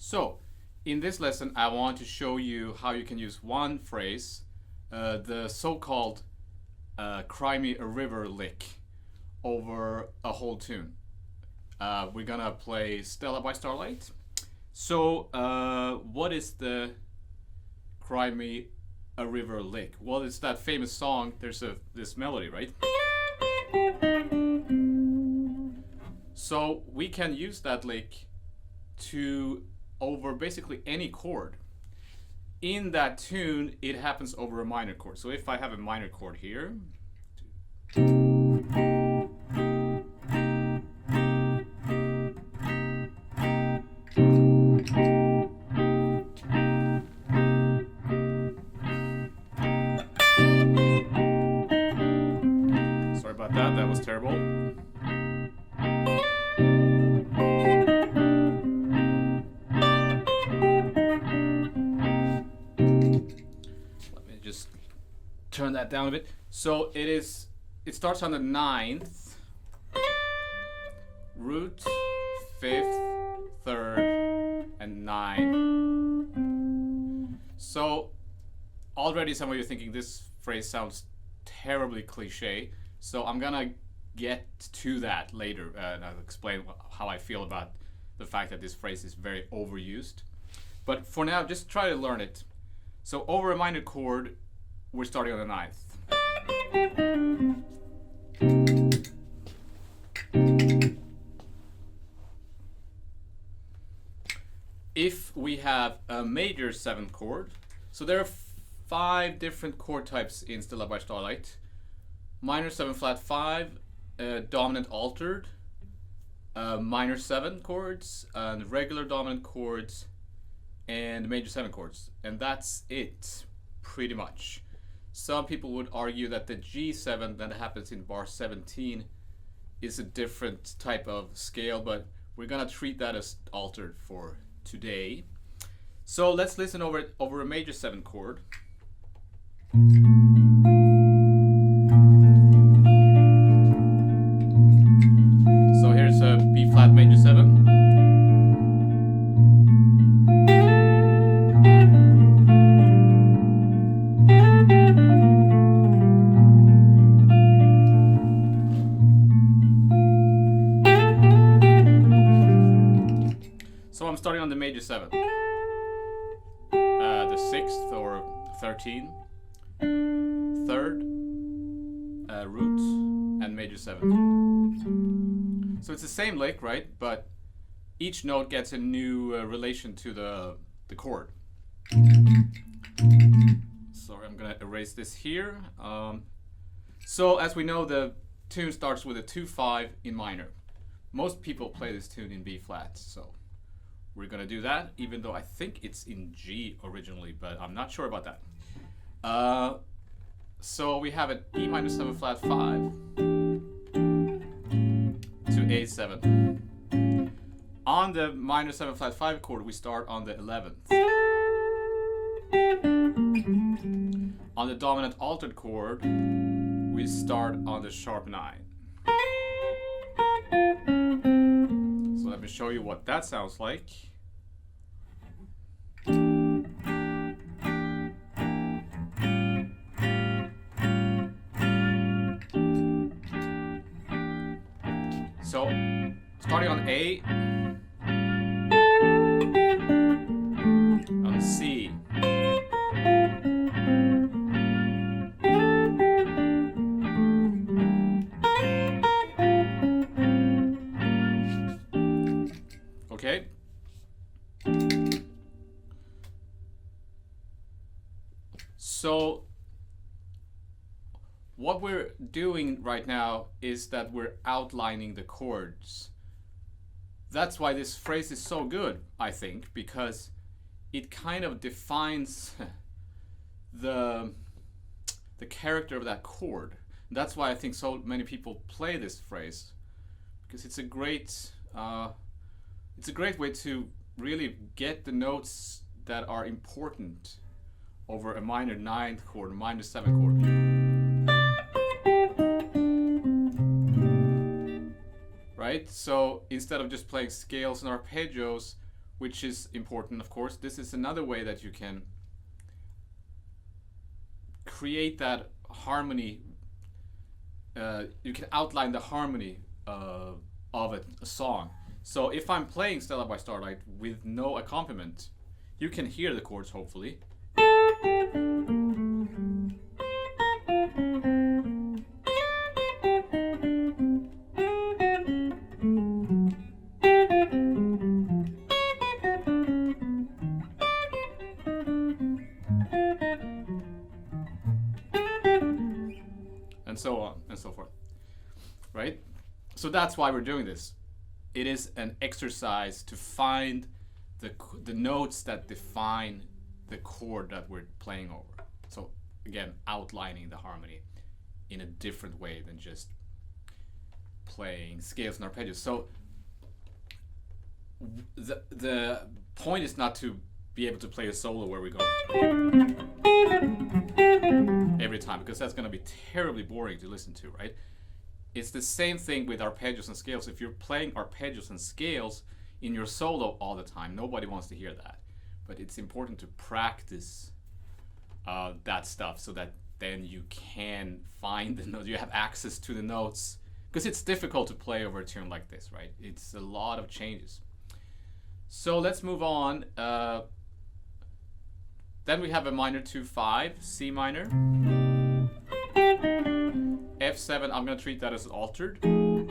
So, in this lesson, I want to show you how you can use one phrase, the so-called "Cry Me a River" lick, over a whole tune. We're gonna play Stella by Starlight. So, what is the "Cry Me a River" lick? Well, it's that famous song. There's this melody, right? So we can use that lick to over basically any chord. In that tune, it happens over a minor chord. So if I have a minor chord here, sorry about that, that was terrible. Just turn that down a bit. So it starts on the 9th, root, 5th, 3rd, and 9. So already some of you are thinking this phrase sounds terribly cliche. So I'm gonna get to that later and I'll explain how I feel about the fact that this phrase is very overused. But for now, just try to learn it. So over a minor chord, we're starting on the 9th. If we have a major 7th chord, so there are 5 different chord types in Stella by Starlight. Minor 7 flat 5, dominant altered, minor 7 chords, and regular dominant chords, and major 7 chords, and that's it pretty much. Some people would argue that the G7 that happens in bar 17 is a different type of scale, but we're gonna treat that as altered for today. So let's listen over a major 7 chord. So here's a B flat major 7. So I'm starting on the major 7, the 6th or 13, 3rd, root, and major 7. So it's the same lick, right? But each note gets a new relation to the chord. Sorry, I'm gonna erase this here. So as we know, the tune starts with a 2-5 in minor. Most people play this tune in B flat, so we're gonna do that, even though I think it's in G originally, but I'm not sure about that. So we have an E minor 7 flat 5 to A7. On the minor 7 flat 5 chord, we start on the 11th. On the dominant altered chord, we start on the sharp 9. So let me show you what that sounds like. So, starting on A, on C, okay. So what we're doing right now is that we're outlining the chords. That's why this phrase is so good, I think, because it kind of defines the character of that chord. That's why I think so many people play this phrase, because it's a great way to really get the notes that are important over a minor 9th chord, minor 7th chord. Right? So instead of just playing scales and arpeggios, which is important, of course. This is another way that you can create that harmony. You can outline the harmony of a song. So if I'm playing Stella by Starlight with no accompaniment, you can hear the chords, hopefully. And so on and so forth, right? So that's why we're doing this. It is an exercise to find the notes that define the chord that we're playing over. So again, outlining the harmony in a different way than just playing scales and arpeggios. So the point is not to be able to play a solo where we go every time, because that's going to be terribly boring to listen to, right? It's the same thing with arpeggios and scales. If you're playing arpeggios and scales in your solo all the time, nobody wants to hear that. But it's important to practice that stuff so that then you can find the notes, you have access to the notes, because it's difficult to play over a tune like this, right? It's a lot of changes. So let's move on. Then we have a minor 2-5, C minor. F7, I'm going to treat that as altered. Then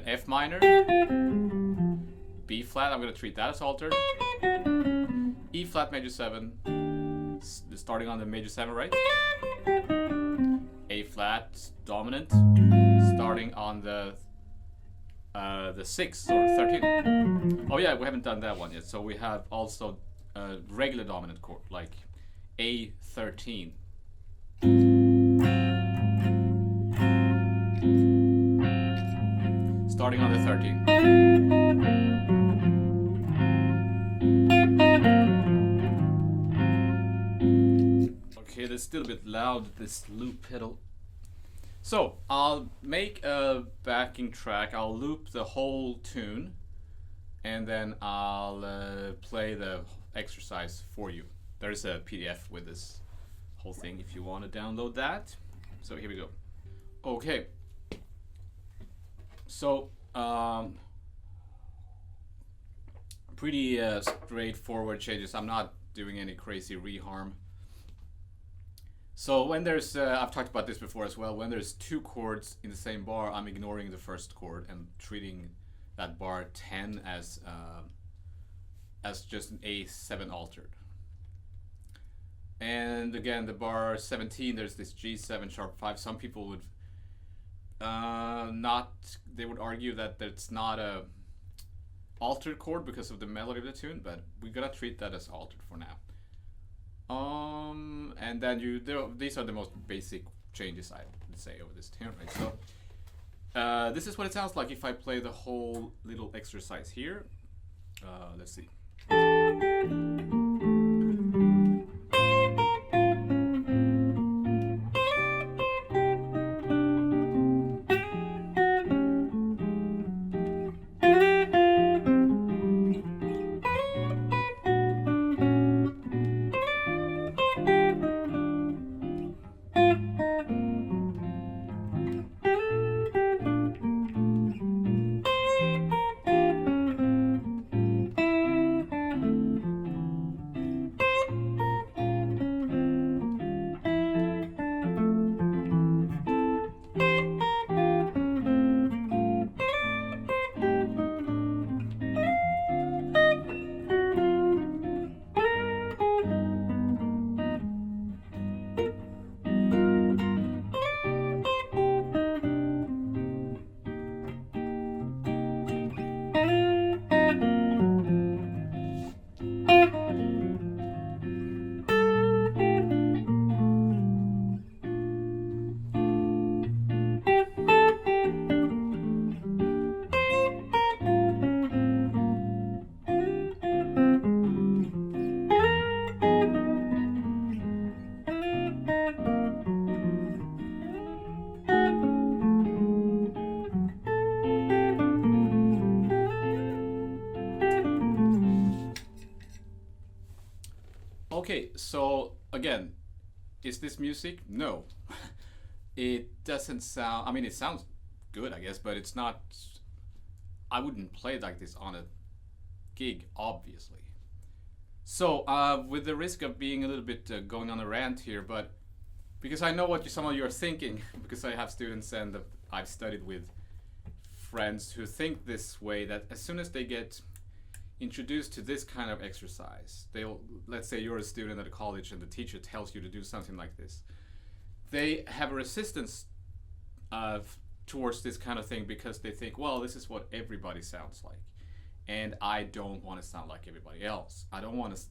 F minor. B flat, I'm going to treat that as altered. E flat major 7, starting on the major 7, right? A flat dominant, starting on the 6 or 13. Oh yeah, we haven't done that one yet. So we have also a regular dominant chord like A13. Starting on the 13. Okay, that's still a bit loud, this loop pedal. So I'll make a backing track. I'll loop the whole tune, and then I'll play the exercise for you. There's a PDF with this whole thing if you want to download that. So here we go. Okay. So pretty straightforward changes. I'm not doing any crazy reharm. So when there's, I've talked about this before as well, when there's two chords in the same bar, I'm ignoring the first chord and treating that bar 10 as just an A7 altered. And again, the bar 17, there's this G7 sharp 5. Some people would they would argue that that's not a altered chord because of the melody of the tune, but we're gonna treat that as altered for now. And then these are the most basic changes I would say over this tune, right? So this is what it sounds like if I play the whole little exercise here. Let's see. Okay, so again, is this music? No. It doesn't sound, I mean, it sounds good, I guess, but it's not, I wouldn't play it like this on a gig, obviously. So, with the risk of being a little bit going on a rant here, but because I know what some of you are thinking, because I have students and I've studied with friends who think this way, that as soon as they get introduced to this kind of exercise, they'll, let's say you're a student at a college and the teacher tells you to do something like this, they have a resistance towards this kind of thing because they think, well, this is what everybody sounds like. And I don't want to sound like everybody else. I don't want to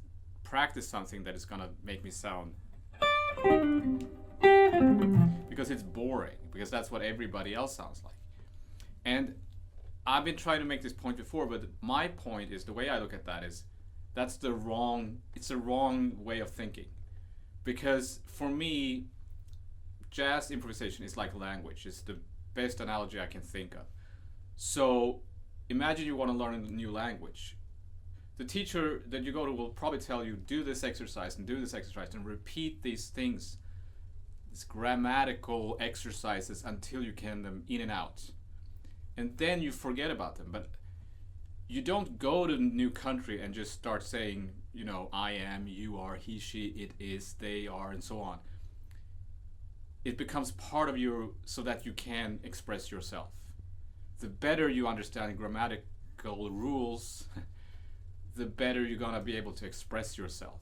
practice something that is going to make me sound because it's boring, because that's what everybody else sounds like. And I've been trying to make this point before, but my point is, the way I look at that is, it's the wrong way of thinking. Because for me, jazz improvisation is like language. It's the best analogy I can think of. So imagine you want to learn a new language. The teacher that you go to will probably tell you, do this exercise and do this exercise and repeat these things, these grammatical exercises until you can them in and out. And then you forget about them. But you don't go to a new country and just start saying, you know, I am, you are, he, she, it is, they are, and so on. It becomes part of you so that you can express yourself. The better you understand grammatical rules, the better you're gonna be able to express yourself.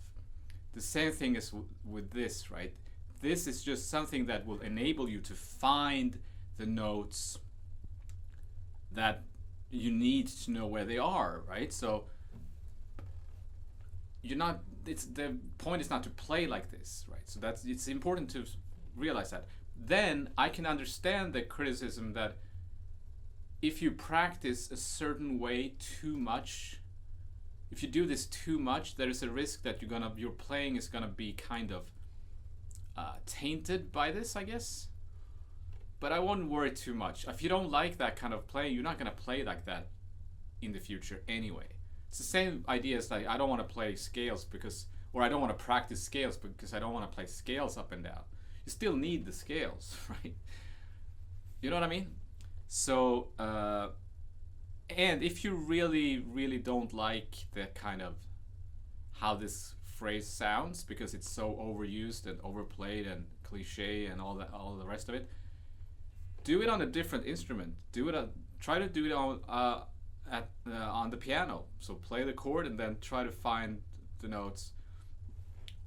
The same thing is with this, right? This is just something that will enable you to find the notes that you need to know where they are, right? So the point is not to play like this, right? So it's important to realize that. Then I can understand the criticism that if you practice a certain way too much, if you do this too much, there is a risk that your playing is gonna be kind of tainted by this, I guess. But I wouldn't worry too much. If you don't like that kind of playing, you're not gonna play like that in the future anyway. It's the same idea as like, I don't want to play scales or I don't want to practice scales because I don't want to play scales up and down. You still need the scales, right? You know what I mean? So, and if you really, really don't like the kind of how this phrase sounds because it's so overused and overplayed and cliche and all the rest of it, do it on a different instrument. Try to do it on the piano. So play the chord and then try to find the notes.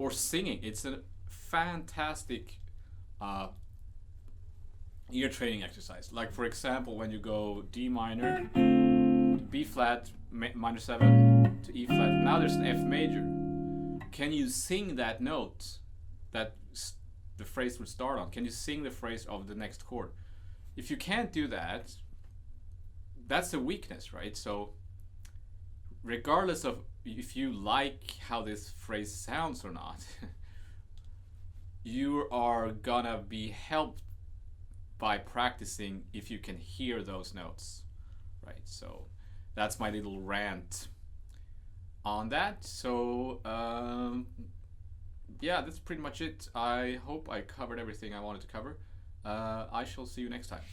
Or singing. It's a fantastic ear training exercise. Like for example, when you go D minor, B flat, minor 7 to E flat. Now there's an F major. Can you sing that note that the phrase would start on? Can you sing the phrase of the next chord? If you can't do that, that's a weakness, right? So regardless of if you like how this phrase sounds or not, you are gonna be helped by practicing if you can hear those notes, right? So that's my little rant on that. So yeah, that's pretty much it. I hope I covered everything I wanted to cover. I shall see you next time.